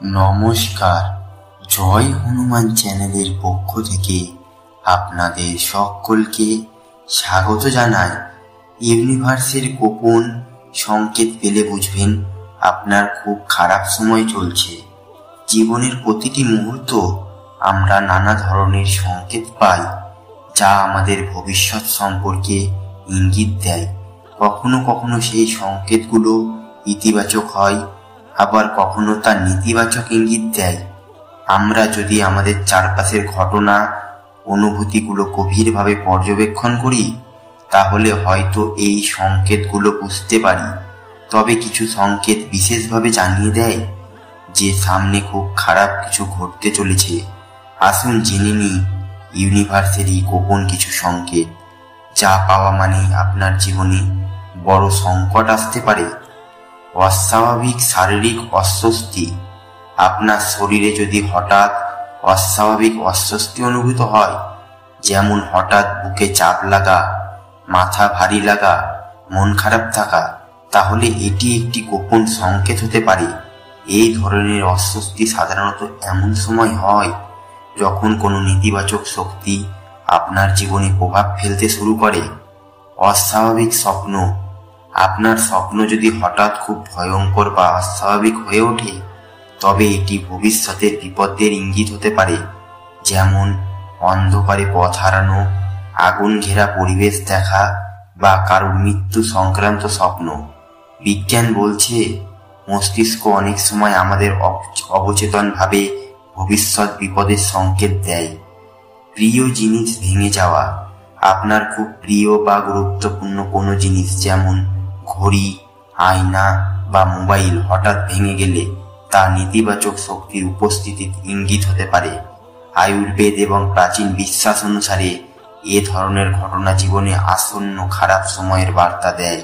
নমস্কার, জয় হনুমান চ্যানেলের পক্ষ থেকে আপনাদের সকলকে স্বাগত জানাই। ইউনিভার্সের গোপন সংকেত পেলে বুঝবেন আপনার খুব খারাপ সময় চলছে। জীবনের প্রতিটি মুহূর্ত আমরা নানা ধরনের সংকেত পাই, যা আমাদের ভবিষ্যৎ সম্পর্কে ইঙ্গিত দেয়। কখনো কখনো সেই সংকেতগুলো ইতিবাচক হয়, আবার কখনো তা নেতিবাচক ইঙ্গিত দেয়। আমরা যদি আমাদের চারপাশের ঘটনা, অনুভূতিগুলো গভীরভাবে পর্যবেক্ষণ করি, তাহলে হয়তো এই সংকেতগুলো বুঝতে পারি। তবে কিছু সংকেত বিশেষভাবে জানিয়ে দেয় যে সামনে খুব খারাপ কিছু ঘটতে চলেছে। আসুন জেনে নিই ইউনিভার্সের এই গোপন কিছু সংকেত, যা পাওয়া মানেই আপনার জীবনে বড় সংকট আসতে পারে। অস্বাভাবিক শারীরিক অস্বস্তি। আপনার শরীরে যদি হঠাৎ অস্বাভাবিক অস্বস্তি অনুভূত হয়, যেমন হঠাৎ বুকে চাপ লাগা, মাথা ভারী লাগা, মন খারাপ থাকা, তাহলে এটি একটি গোপন সংকেত হতে পারে। এই ধরনের অস্বস্তি সাধারণত এমন সময় হয় যখন কোনো নেতিবাচক শক্তি আপনার জীবনে প্রভাব ফেলতে শুরু করে। অস্বাভাবিক স্বপ্ন। আপনার স্বপ্ন যদি হঠাৎ খুব ভয়ঙ্কর বা অস্বাভাবিক হয়ে ওঠে, তবে এটি ভবিষ্যতের বিপদের ইঙ্গিত হতে পারে, যেমন অন্ধকারে পথ হারানো, আগুন ঘেরা পরিবেশ দেখা বা কারোর মৃত্যু সংক্রান্ত স্বপ্ন। বিজ্ঞান বলছে মস্তিষ্ক অনেক সময় আমাদের অবচেতনভাবে ভবিষ্যৎ বিপদের সংকেত দেয়। প্রিয় জিনিস ভেঙে যাওয়া। আপনার খুব প্রিয় বা গুরুত্বপূর্ণ কোনো জিনিস, যেমন ঘড়ি, আয়না বা মোবাইল হঠাৎ ভেঙে গেলে তা নেতিবাচক শক্তির উপস্থিতির ইঙ্গিত হতে পারে। আয়ুর্বেদ এবং প্রাচীন বিশ্বাস অনুসারে এ ধরনের ঘটনা জীবনে আসন্ন খারাপ সময়ের বার্তা দেয়।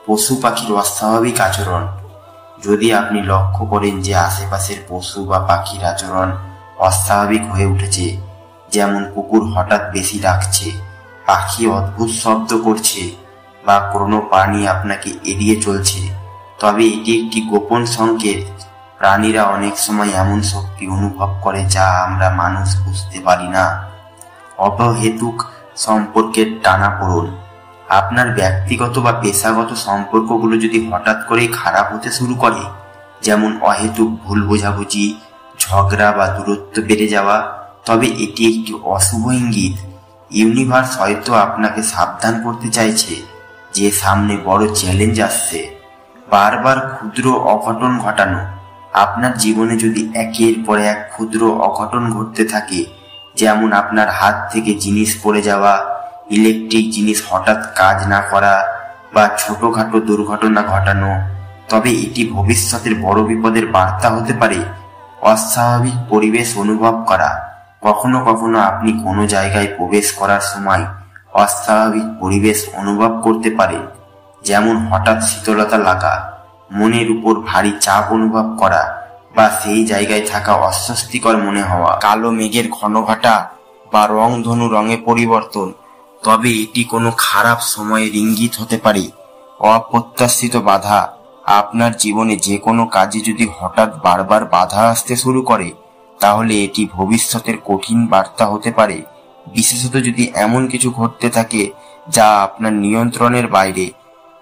পশু পাখির অস্বাভাবিক আচরণ। যদি আপনি লক্ষ্য করেন যে আশেপাশের পশু বা পাখির আচরণ অস্বাভাবিক হয়ে উঠেছে, যেমন কুকুর হঠাৎ বেশি ডাকছে, পাখি অদ্ভুত শব্দ করছে বা কোনো প্রাণী আপনাকে এড়িয়ে চলছে, তবে এটি একটি গোপন সংকেত। প্রাণীরা অনেক সময় এমন শক্তি অনুভব করে যা আমরা মানুষ বুঝতে পারি না। অবহেতুক সম্পর্কের টানাপোড়েন। আপনার ব্যক্তিগত বা পেশাগত সম্পর্কগুলো যদি হঠাৎ করেই খারাপ হতে শুরু করে, যেমন অহেতুক ভুল বোঝাবুঝি, ঝগড়া বা দূরত্ব বেড়ে যাওয়া, তবে এটি একটি অশুভ ইঙ্গিত। ইউনিভার্স হয়তো আপনাকে সাবধান করতে চাইছে যে সামনে বড় চ্যালেঞ্জ আসছে। বারবার ক্ষুদ্র অঘটন ঘটানো। আপনার জীবনে যদি একের পর এক ক্ষুদ্র অঘটন ঘটতে থাকে, যেমন আপনার হাত থেকে জিনিস পড়ে যাওয়া, ইলেকট্রিক জিনিস হঠাৎ কাজ না করা বা ছোটখাটো দুর্ঘটনা ঘটানো, তবে এটি ভবিষ্যতের বড় বিপদের বার্তা হতে পারে। অস্বাভাবিক পরিবেশ অনুভব করা। কখনো কখনো আপনি কোনো জায়গায় প্রবেশ করার সময় অস্বাভাবিক পরিবেশ অনুভব করতে পারেন, যেমন হঠাৎ শীতলতা লাগা, মনের উপর ভারী চাপ অনুভব করা বা সেই জায়গায় থাকা অস্বস্তিকর মনে হওয়া। কালো মেঘের ঘন ঘটা বা রংধনু রঙে পরিবর্তন, তবে এটি কোনো খারাপ সময়ের ইঙ্গিত হতে পারে। অপ্রত্যাশিত বাধা। আপনার জীবনে যে কোনো কাজে যদি হঠাৎ বারবার বাধা আসতে শুরু করে, তাহলে এটি ভবিষ্যতের কঠিন বার্তা হতে পারে, বিশেষত যদি এমন কিছু ঘটতে থাকে যা আপনার নিয়ন্ত্রণের বাইরে।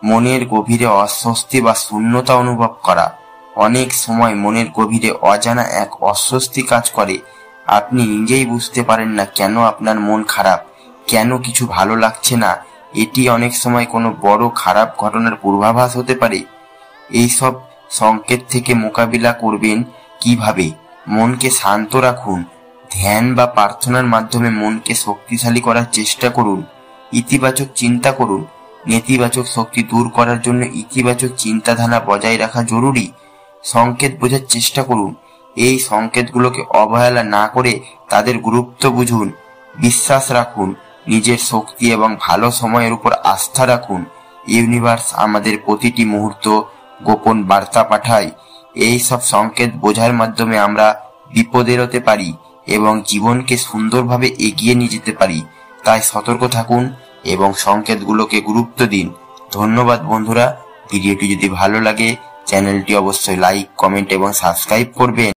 মনের গভীরে অস্বস্তি বা শূন্যতা অনুভব করা। অনেক সময় মনের গভীরে অজানা এক অস্বস্তি কাজ করে। আপনি নিজেই বুঝতে পারেন না কেন আপনার মন খারাপ, কেন কিছু ভালো লাগছে না। এটি অনেক সময় কোনো বড় খারাপ ঘটনার পূর্বাভাস হতে পারে। এইসব সংকেত থেকে মোকাবিলা করবেন কিভাবে? মনকে শান্ত রাখুন। ধ্যান বা প্রার্থনার মাধ্যমে মনকে শক্তিশালী করার চেষ্টা করুন। ইতিবাচক চিন্তা করুন। নেতিবাচক শক্তি দূর করার জন্য ইতিবাচক চিন্তাধারা বজায় রাখা জরুরি। সংকেত বোঝার চেষ্টা করুন। এই সংকেতগুলোকে অবহেলা না করে তাদের গুরুত্ব বুঝুন। বিশ্বাস রাখুন। নিজের শক্তি এবং ভালো সময়ের উপর আস্থা রাখুন। ইউনিভার্স আমাদের প্রতিটি মুহূর্ত গোপন বার্তা পাঠায়। এই সব সংকেত বোঝার মাধ্যমে আমরা বিপদ এড়াতে পারি এবং জীবনকে সুন্দরভাবে এগিয়ে নিয়ে যেতে পারি। তাই সতর্ক থাকুন এবং সংকেতগুলোকে গুরুত্ব দিন। ধন্যবাদ বন্ধুরা। ভিডিওটি যদি ভালো লাগে চ্যানেলটি অবশ্যই লাইক, কমেন্ট এবং সাবস্ক্রাইব করবেন।